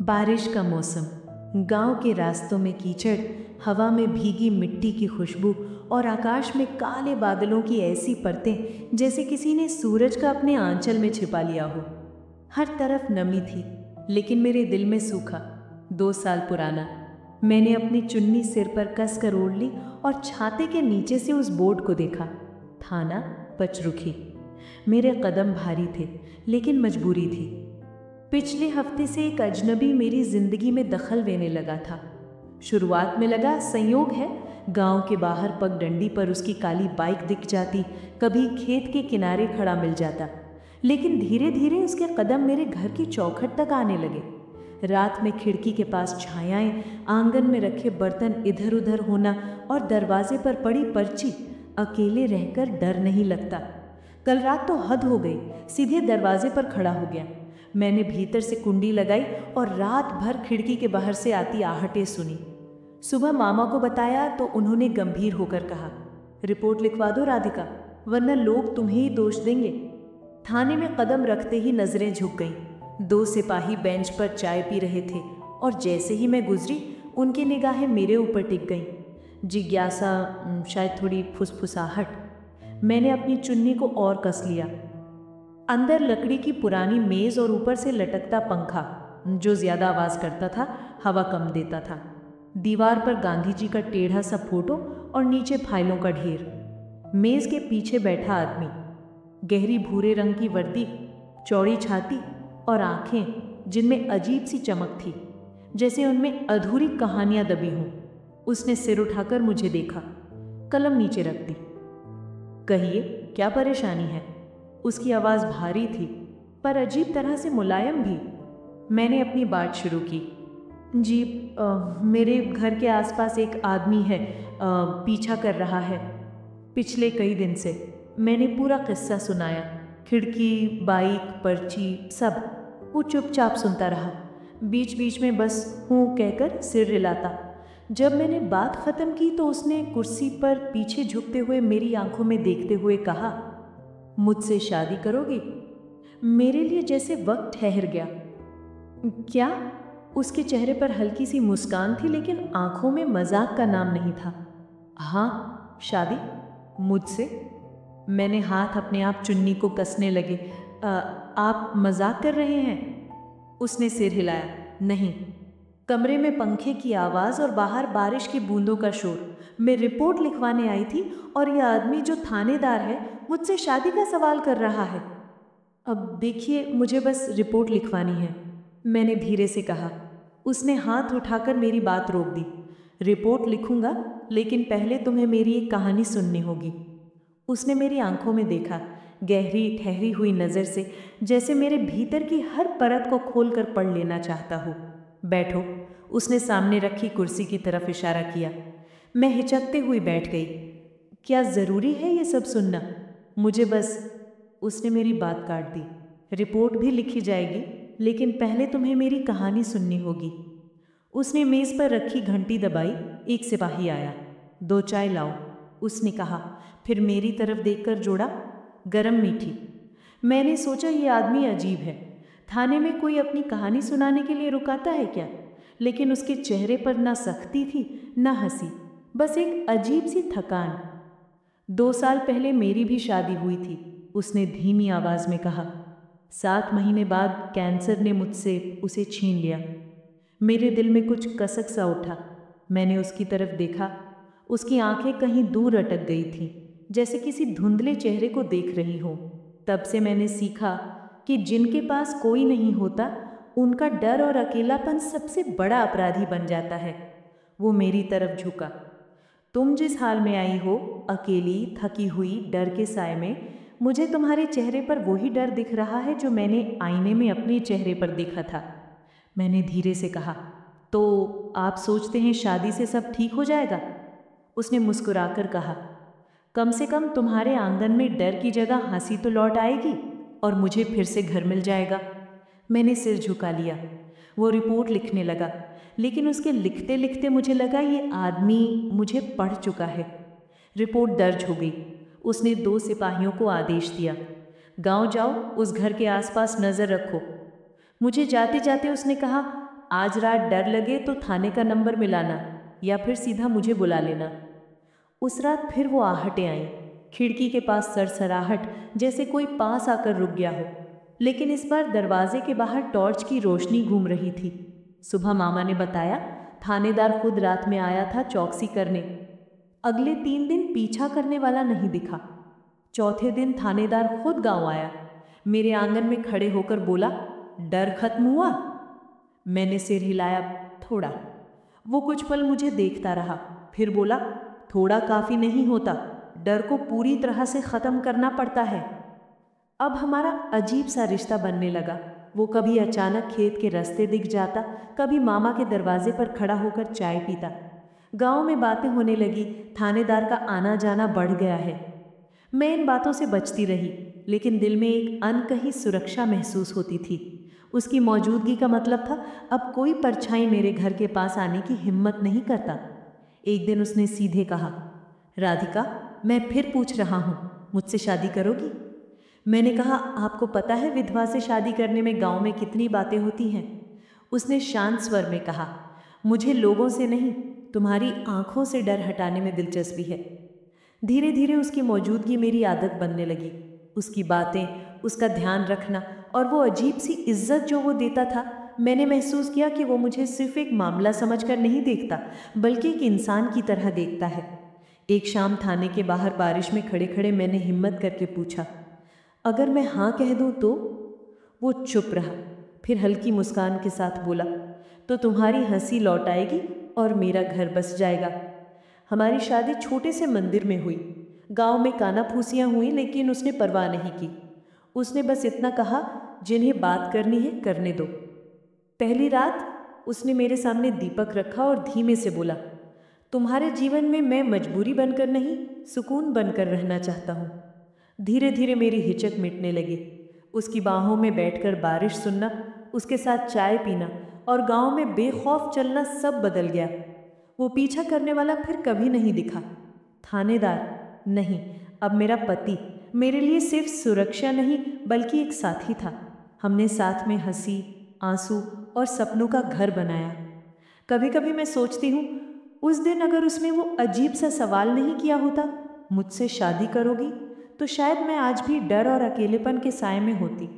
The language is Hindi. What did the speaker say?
बारिश का मौसम, गांव के रास्तों में कीचड़, हवा में भीगी मिट्टी की खुशबू और आकाश में काले बादलों की ऐसी परतें जैसे किसी ने सूरज का अपने आंचल में छिपा लिया हो। हर तरफ नमी थी, लेकिन मेरे दिल में सूखा। 2 साल पुराना। मैंने अपनी चुन्नी सिर पर कस कर ओढ़ ली और छाते के नीचे से उस बोर्ड को देखा। थाना पचरुखी। मेरे कदम भारी थे, लेकिन मजबूरी थी। पिछले हफ्ते से एक अजनबी मेरी जिंदगी में दखल देने लगा था। शुरुआत में लगा संयोग है, गांव के बाहर पगडंडी पर उसकी काली बाइक दिख जाती, कभी खेत के किनारे खड़ा मिल जाता। लेकिन धीरे धीरे उसके कदम मेरे घर की चौखट तक आने लगे। रात में खिड़की के पास छायाएं, आंगन में रखे बर्तन इधर उधर होना और दरवाजे पर पड़ी पर्ची। अकेले रहकर डर नहीं लगता। कल रात तो हद हो गई, सीधे दरवाजे पर खड़ा हो गया। मैंने भीतर से कुंडी लगाई और रात भर खिड़की के बाहर से आती आहटें सुनी। सुबह मामा को बताया तो उन्होंने गंभीर होकर कहा, रिपोर्ट लिखवा दो राधिका, वरना लोग तुम्हें ही दोष देंगे। थाने में कदम रखते ही नजरें झुक गईं। 2 सिपाही बेंच पर चाय पी रहे थे और जैसे ही मैं गुजरी, उनकी निगाहें मेरे ऊपर टिक गईं। जिज्ञासा, शायद थोड़ी फुसफुसाहट। मैंने अपनी चुन्नी को और कस लिया। अंदर लकड़ी की पुरानी मेज और ऊपर से लटकता पंखा, जो ज्यादा आवाज करता था, हवा कम देता था। दीवार पर गांधी जी का टेढ़ा सा फोटो और नीचे फाइलों का ढेर। मेज के पीछे बैठा आदमी, गहरी भूरे रंग की वर्दी, चौड़ी छाती और आंखें जिनमें अजीब सी चमक थी, जैसे उनमें अधूरी कहानियां दबी हों। उसने सिर उठाकर मुझे देखा, कलम नीचे रख दी। कहिए, क्या परेशानी है? उसकी आवाज भारी थी, पर अजीब तरह से मुलायम भी। मैंने अपनी बात शुरू की। जी, मेरे घर के आसपास एक आदमी है, पीछा कर रहा है पिछले कई दिन से। मैंने पूरा किस्सा सुनाया, खिड़की, बाइक, पर्ची, सब। वो चुपचाप सुनता रहा, बीच बीच में बस हूँ कहकर सिर हिलाता। जब मैंने बात खत्म की तो उसने कुर्सी पर पीछे झुकते हुए मेरी आंखों में देखते हुए कहा, मुझसे शादी करोगी? मेरे लिए जैसे वक्त ठहर गया। क्या? उसके चेहरे पर हल्की सी मुस्कान थी, लेकिन आंखों में मजाक का नाम नहीं था। हाँ, शादी मुझसे। मैंने हाथ अपने आप चुन्नी को कसने लगे। आप मजाक कर रहे हैं? उसने सिर हिलाया। नहीं। कमरे में पंखे की आवाज और बाहर बारिश की बूंदों का शोर। मैं रिपोर्ट लिखवाने आई थी और यह आदमी जो थानेदार है मुझसे शादी का सवाल कर रहा है। अब देखिए, मुझे बस रिपोर्ट लिखवानी है, मैंने धीरे से कहा। उसने हाथ उठाकर मेरी बात रोक दी। रिपोर्ट लिखूंगा, लेकिन पहले तुम्हें मेरी एक कहानी सुननी होगी। उसने मेरी आंखों में देखा, गहरी ठहरी हुई नज़र से, जैसे मेरे भीतर की हर परत को खोलकर पढ़ लेना चाहता हो। बैठो, उसने सामने रखी कुर्सी की तरफ इशारा किया। मैं हिचकते हुई बैठ गई। क्या ज़रूरी है ये सब सुनना? मुझे बस। उसने मेरी बात काट दी। रिपोर्ट भी लिखी जाएगी, लेकिन पहले तुम्हें मेरी कहानी सुननी होगी। उसने मेज़ पर रखी घंटी दबाई। एक सिपाही आया। 2 चाय लाओ, उसने कहा, फिर मेरी तरफ देखकर जोड़ा, गरम मीठी। मैंने सोचा ये आदमी अजीब है, थाने में कोई अपनी कहानी सुनाने के लिए रुकाता है क्या? लेकिन उसके चेहरे पर ना सख्ती थी ना हंसी, बस एक अजीब सी थकान। 2 साल पहले मेरी भी शादी हुई थी, उसने धीमी आवाज में कहा। 7 महीने बाद कैंसर ने मुझसे उसे छीन लिया। मेरे दिल में कुछ कसक सा उठा। मैंने उसकी तरफ देखा। उसकी आंखें कहीं दूर अटक गई थीं, जैसे किसी धुंधले चेहरे को देख रही हो। तब से मैंने सीखा कि जिनके पास कोई नहीं होता, उनका डर और अकेलापन सबसे बड़ा अपराधी बन जाता है। वो मेरी तरफ झुका। तुम जिस हाल में आई हो, अकेली, थकी हुई, डर के साए में, मुझे तुम्हारे चेहरे पर वही डर दिख रहा है जो मैंने आईने में अपने चेहरे पर देखा था। मैंने धीरे से कहा, तो आप सोचते हैं शादी से सब ठीक हो जाएगा? उसने मुस्कुराकर कहा, कम से कम तुम्हारे आंगन में डर की जगह हंसी तो लौट आएगी और मुझे फिर से घर मिल जाएगा। मैंने सिर झुका लिया। वो रिपोर्ट लिखने लगा, लेकिन उसके लिखते लिखते मुझे लगा ये आदमी मुझे पढ़ चुका है। रिपोर्ट दर्ज हो गई। उसने 2 सिपाहियों को आदेश दिया, गांव जाओ, उस घर के आसपास नजर रखो। मुझे जाते जाते उसने कहा, आज रात डर लगे तो थाने का नंबर मिलाना या फिर सीधा मुझे बुला लेना। उस रात फिर वो आहटें आईं, खिड़की के पास सरसराहट, जैसे कोई पास आकर रुक गया हो। लेकिन इस बार दरवाजे के बाहर टॉर्च की रोशनी घूम रही थी। सुबह मामा ने बताया, थानेदार खुद रात में आया था चौकसी करने। अगले 3 दिन पीछा करने वाला नहीं दिखा। चौथे दिन थानेदार खुद गांव आया। मेरे आंगन में खड़े होकर बोला, डर खत्म हुआ? मैंने सिर हिलाया, थोड़ा। वो कुछ पल मुझे देखता रहा, फिर बोला, थोड़ा काफ़ी नहीं होता, डर को पूरी तरह से ख़त्म करना पड़ता है। अब हमारा अजीब सा रिश्ता बनने लगा। वो कभी अचानक खेत के रास्ते दिख जाता, कभी मामा के दरवाजे पर खड़ा होकर चाय पीता। गांव में बातें होने लगी, थानेदार का आना जाना बढ़ गया है। मैं इन बातों से बचती रही, लेकिन दिल में एक अनकही सुरक्षा महसूस होती थी। उसकी मौजूदगी का मतलब था अब कोई परछाई मेरे घर के पास आने की हिम्मत नहीं करता। एक दिन उसने सीधे कहा, राधिका, मैं फिर पूछ रहा हूँ, मुझसे शादी करोगी? मैंने कहा, आपको पता है विधवा से शादी करने में गांव में कितनी बातें होती हैं? उसने शांत स्वर में कहा, मुझे लोगों से नहीं, तुम्हारी आंखों से डर हटाने में दिलचस्पी है। धीरे धीरे उसकी मौजूदगी मेरी आदत बनने लगी। उसकी बातें, उसका ध्यान रखना और वो अजीब सी इज्जत जो वो देता था। मैंने महसूस किया कि वो मुझे सिर्फ एक मामला समझकर नहीं देखता, बल्कि एक इंसान की तरह देखता है। एक शाम थाने के बाहर बारिश में खड़े खड़े मैंने हिम्मत करके पूछा, अगर मैं हाँ कह दूँ तो? वो चुप रहा, फिर हल्की मुस्कान के साथ बोला, तो तुम्हारी हंसी लौट आएगी और मेरा घर बस जाएगा। हमारी शादी छोटे से मंदिर में हुई। गांव में कानाफूसियाँ हुई, लेकिन उसने परवाह नहीं की। उसने बस इतना कहा, जिन्हें बात करनी है करने दो। पहली रात उसने मेरे सामने दीपक रखा और धीमे से बोला, तुम्हारे जीवन में मैं मजबूरी बनकर नहीं, सुकून बनकर रहना चाहता हूँ। धीरे धीरे मेरी हिचक मिटने लगी। उसकी बाहों में बैठकर बारिश सुनना, उसके साथ चाय पीना और गांव में बेखौफ चलना सब बदल गया। वो पीछा करने वाला फिर कभी नहीं दिखा। थानेदार नहीं, अब मेरा पति मेरे लिए सिर्फ सुरक्षा नहीं बल्कि एक साथी था। हमने साथ में हंसी, आंसू और सपनों का घर बनाया। कभी कभी मैं सोचती हूँ, उस दिन अगर उसने वो अजीब सा सवाल नहीं किया होता, मुझसे शादी करोगी, तो शायद मैं आज भी डर और अकेलेपन के साए में होती।